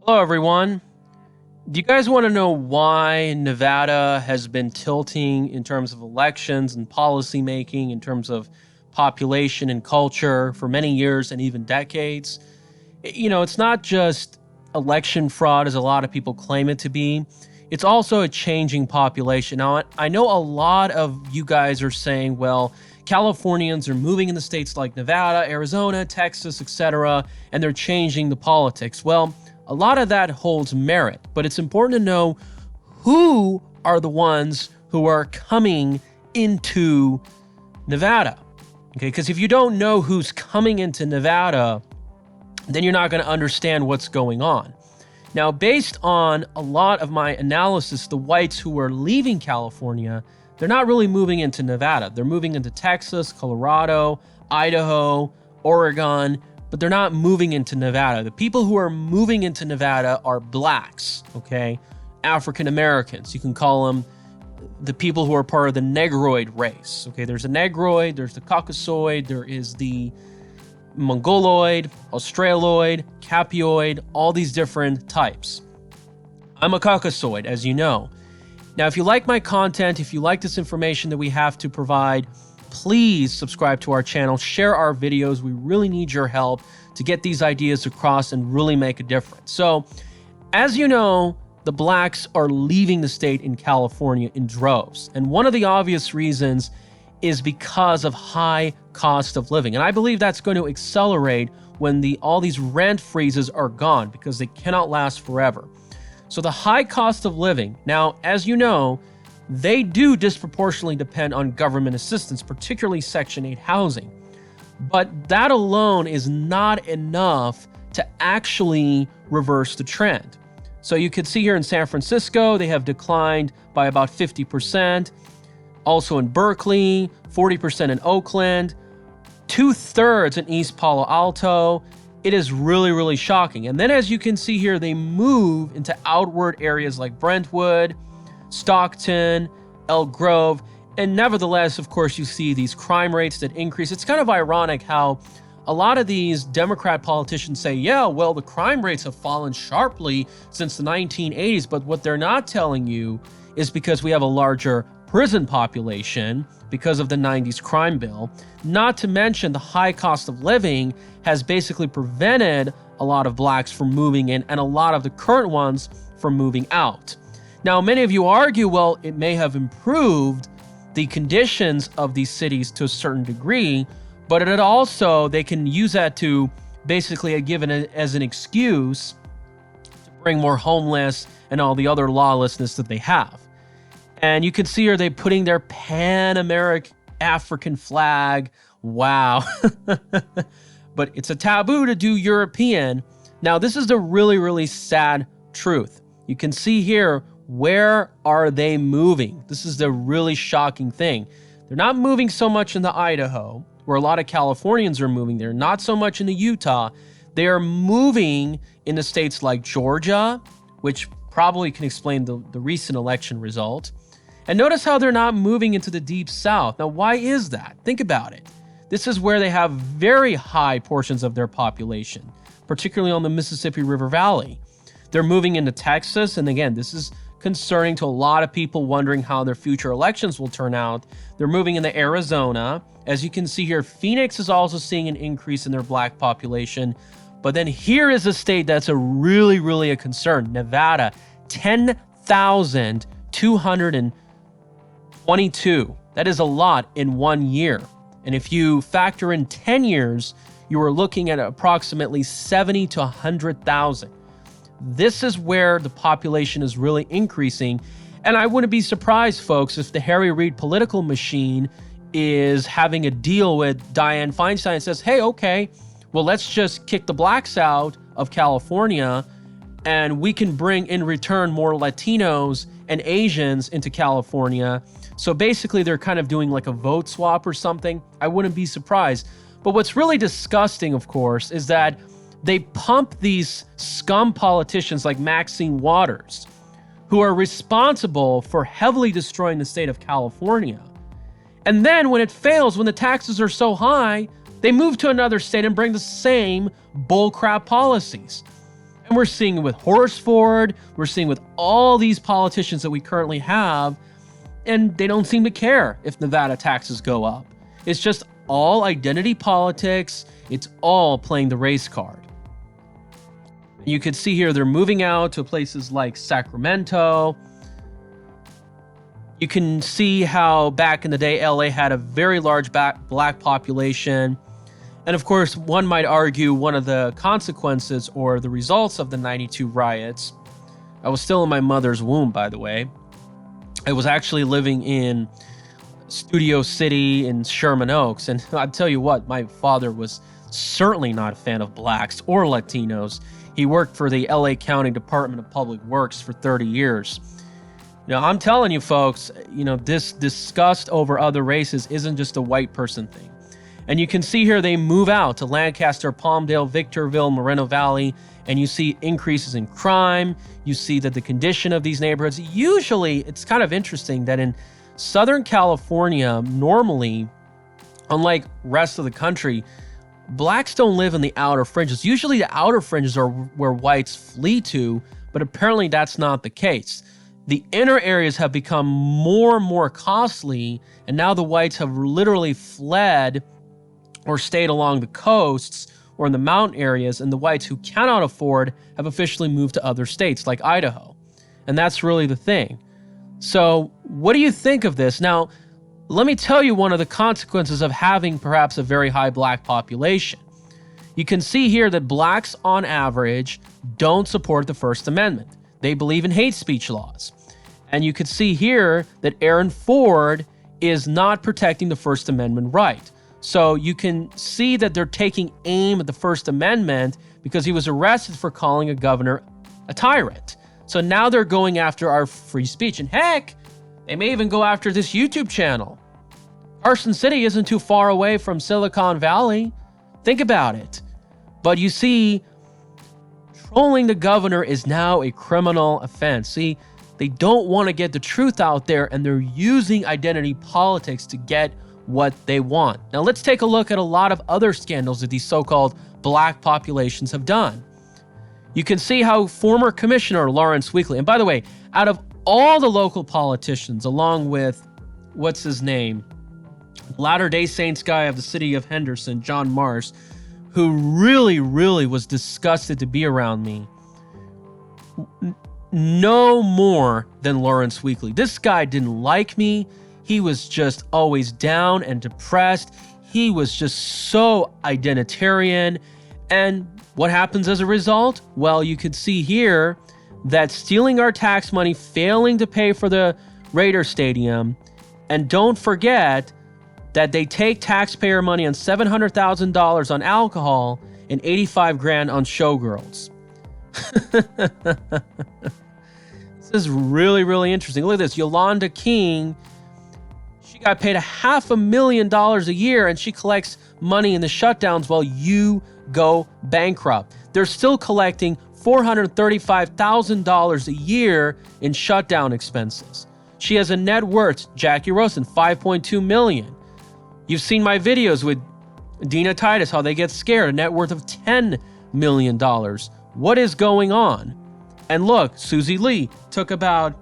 Hello, everyone. Do you guys want to know why Nevada has been tilting in terms of elections and policy making, in terms of population and culture for many years and even decades? It's not just election fraud as a lot of people claim it to be. It's also a changing population. Now, I know a lot of you guys are saying, well, Californians are moving into states like Nevada, Arizona, Texas, etc., and they're changing the politics. Well, a lot of that holds merit, but it's important to know who are the ones who are coming into Nevada. Okay, because if you don't know who's coming into Nevada, then you're not going to understand what's going on. Now, based on a lot of my analysis, the whites who are leaving California, they're not really moving into Nevada. They're moving into Texas, Colorado, Idaho, Oregon, but they're not moving into Nevada. The people who are moving into Nevada are blacks, okay? African Americans. You can call them the people who are part of the Negroid race, okay? There's a Negroid, there's the Caucasoid, there is the Mongoloid, Australoid, Capioid, all these different types. I'm a Caucasoid, as you know. Now, if you like my content, if you like this information that we have to provide, please subscribe to our channel, share our videos. We really need your help to get these ideas across and really make a difference. So, as you know, the blacks are leaving the state in California in droves. And one of the obvious reasons is because of high cost of living. And I believe that's going to accelerate when all these rent freezes are gone, because they cannot last forever. So the high cost of living, now, as you know, they do disproportionately depend on government assistance, particularly Section 8 housing. But that alone is not enough to actually reverse the trend. So you could see here in San Francisco, they have declined by about 50%. Also in Berkeley, 40% in Oakland, 2/3 in East Palo Alto. It is really, really shocking. And then as you can see here, they move into outward areas like Brentwood, Stockton, Elk Grove, and nevertheless, of course, you see these crime rates that increase. It's kind of ironic how a lot of these Democrat politicians say, yeah, well, the crime rates have fallen sharply since the 1980s, but what they're not telling you is because we have a larger prison population because of the 90s crime bill. Not to mention the high cost of living has basically prevented a lot of blacks from moving in and a lot of the current ones from moving out. Now, many of you argue, well, it may have improved the conditions of these cities to a certain degree, but it also, they can use that to basically give it as an excuse to bring more homeless and all the other lawlessness that they have. And you can see here, they're putting their Pan-American African flag. Wow. But it's a taboo to do European. Now, this is the really, really sad truth. You can see here, where are they moving? This is the really shocking thing. They're not moving so much in the Idaho, where a lot of Californians are moving. They're not so much in the Utah. They are moving in the states like Georgia, which probably can explain the recent election result. And notice how they're not moving into the deep south. Now, why is that? Think about it. This is where they have very high portions of their population, particularly on the Mississippi River Valley. They're moving into Texas, and again, this is concerning to a lot of people wondering how their future elections will turn out. They're moving into Arizona. As you can see here, Phoenix is also seeing an increase in their black population. But then here is a state that's really a concern. Nevada, 10,222. That is a lot in 1 year. And if you factor in 10 years, you are looking at approximately 70 to 100,000. This is where the population is really increasing. And I wouldn't be surprised, folks, if the Harry Reid political machine is having a deal with Dianne Feinstein and says, hey, okay, well, let's just kick the blacks out of California and we can bring in return more Latinos and Asians into California. So basically, they're kind of doing like a vote swap or something. I wouldn't be surprised. But what's really disgusting, of course, is that they pump these scum politicians like Maxine Waters, who are responsible for heavily destroying the state of California. And then when it fails, when the taxes are so high, they move to another state and bring the same bullcrap policies. And we're seeing it with Horsford. We're seeing with all these politicians that we currently have, and they don't seem to care if Nevada taxes go up. It's just all identity politics. It's all playing the race card. You can see here they're moving out to places like Sacramento. You can see how back in the day, LA had a very large black population. And of course, one might argue one of the consequences or the results of the 92 riots. I was still in my mother's womb, by the way. I was actually living in Studio City in Sherman Oaks. And I'll tell you what, my father was certainly not a fan of blacks or Latinos. He worked for the LA County Department of Public Works for 30 years. I'm telling you folks, this disgust over other races isn't just a white person thing. And you can see here they move out to Lancaster, Palmdale, Victorville, Moreno Valley, and you see increases in crime. You see that the condition of these neighborhoods, usually it's kind of interesting that in Southern California, normally, unlike rest of the country, blacks don't live in the outer fringes. Usually the outer fringes are where whites flee to, but apparently that's not the case. The inner areas have become more and more costly, and now the whites have literally fled or stayed along the coasts or in the mountain areas, and the whites who cannot afford have officially moved to other states like Idaho. And that's really the thing. So what do you think of this? Now, let me tell you one of the consequences of having perhaps a very high black population. You can see here that blacks on average don't support the First Amendment. They believe in hate speech laws. And you can see here that Aaron Ford is not protecting the First Amendment right. So you can see that they're taking aim at the First Amendment because he was arrested for calling a governor a tyrant. So now they're going after our free speech. And heck, they may even go after this YouTube channel. Carson City isn't too far away from Silicon Valley. Think about it. But you see, trolling the governor is now a criminal offense. See, they don't want to get the truth out there, and they're using identity politics to get what they want. Now let's take a look at a lot of other scandals that these so-called black populations have done. You can see how former Commissioner Lawrence Weekly, and by the way, out of all the local politicians, along with, what's his name, Latter-day Saints guy of the city of Henderson, John Mars, who really was disgusted to be around me, no more than Lawrence Weekly. This guy didn't like me. He was just always down and depressed. He was just so identitarian. And what happens as a result? Well, you could see here that stealing our tax money, failing to pay for the Raider Stadium, and don't forget that they take taxpayer money on $700,000 on alcohol and $85,000 on showgirls. This is really interesting. Look at this. Yolanda King, she got paid $500,000 a year, and she collects money in the shutdowns while you go bankrupt. They're still collecting $435,000 a year in shutdown expenses. She has a net worth, Jacky Rosen, $5.2 million. You've seen my videos with Dina Titus, how they get scared, a net worth of $10 million. What is going on? And look, Susie Lee took about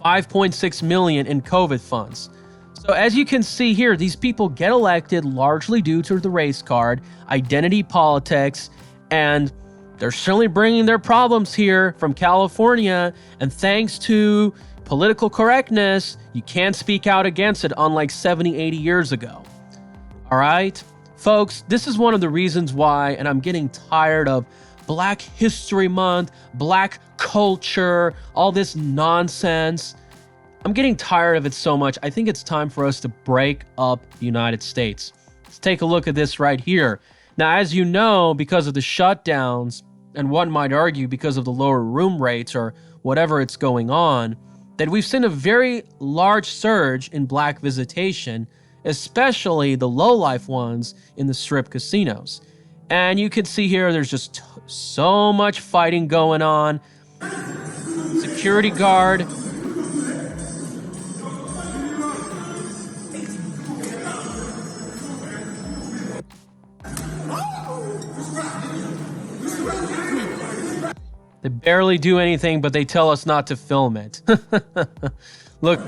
$5.6 million in COVID funds. So as you can see here, these people get elected largely due to the race card, identity politics, and they're certainly bringing their problems here from California. And thanks to political correctness, you can't speak out against it, unlike 70, 80 years ago. All right, folks, this is one of the reasons why, and I'm getting tired of Black History Month, Black culture, all this nonsense. I'm getting tired of it so much. I think it's time for us to break up the United States. Let's take a look at this right here. Now, as you know, because of the shutdowns, and one might argue because of the lower room rates or whatever it's going on, that we've seen a very large surge in black visitation, especially the low-life ones in the strip casinos. And you can see here, there's just so much fighting going on. Security guard. They barely do anything, but they tell us not to film it. Look.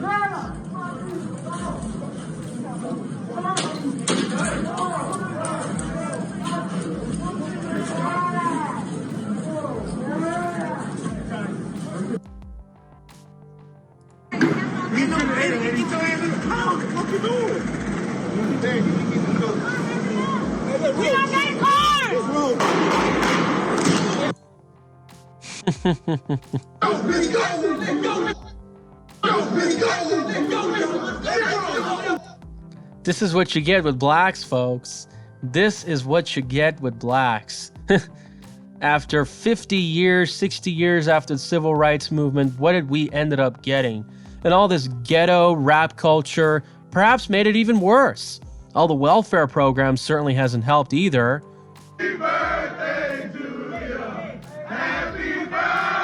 This is what you get with blacks, folks. This is what you get with blacks. After 50 years, 60 years after the civil rights movement, what did we ended up getting? And all this ghetto rap culture perhaps made it even worse. All the welfare programs certainly hasn't helped either. Happy birthday to you. Happy birthday.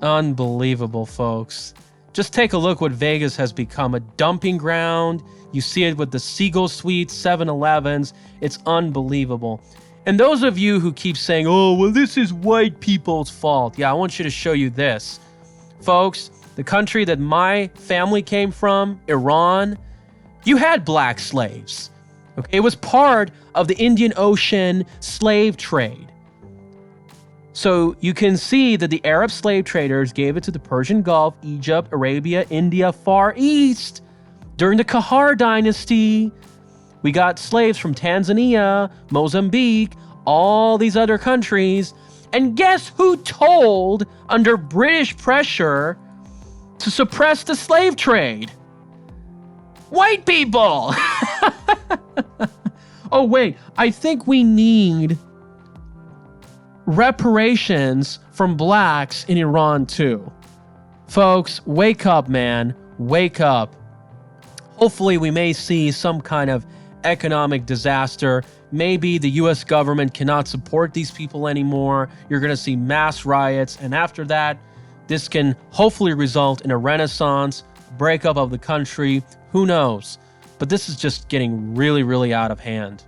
Unbelievable, folks. Just take a look what Vegas has become, a dumping ground. You see it with the Seagull Suites, 7-Elevens. It's unbelievable. And those of you who keep saying, oh, well, this is white people's fault. Yeah, I want you to show you this. Folks, the country that my family came from, Iran, you had black slaves. Okay, it was part of the Indian Ocean slave trade. So you can see that the Arab slave traders gave it to the Persian Gulf, Egypt, Arabia, India, Far East. During the Kahar dynasty, we got slaves from Tanzania, Mozambique, all these other countries. And guess who told, under British pressure, to suppress the slave trade? White people! Oh, wait, I think we need reparations from blacks in Iran too. Folks, wake up, man. Wake up. Hopefully we may see some kind of economic disaster. Maybe the US government cannot support these people anymore. You're going to see mass riots. And after that, this can hopefully result in a renaissance, breakup of the country. Who knows? But this is just getting really, really out of hand.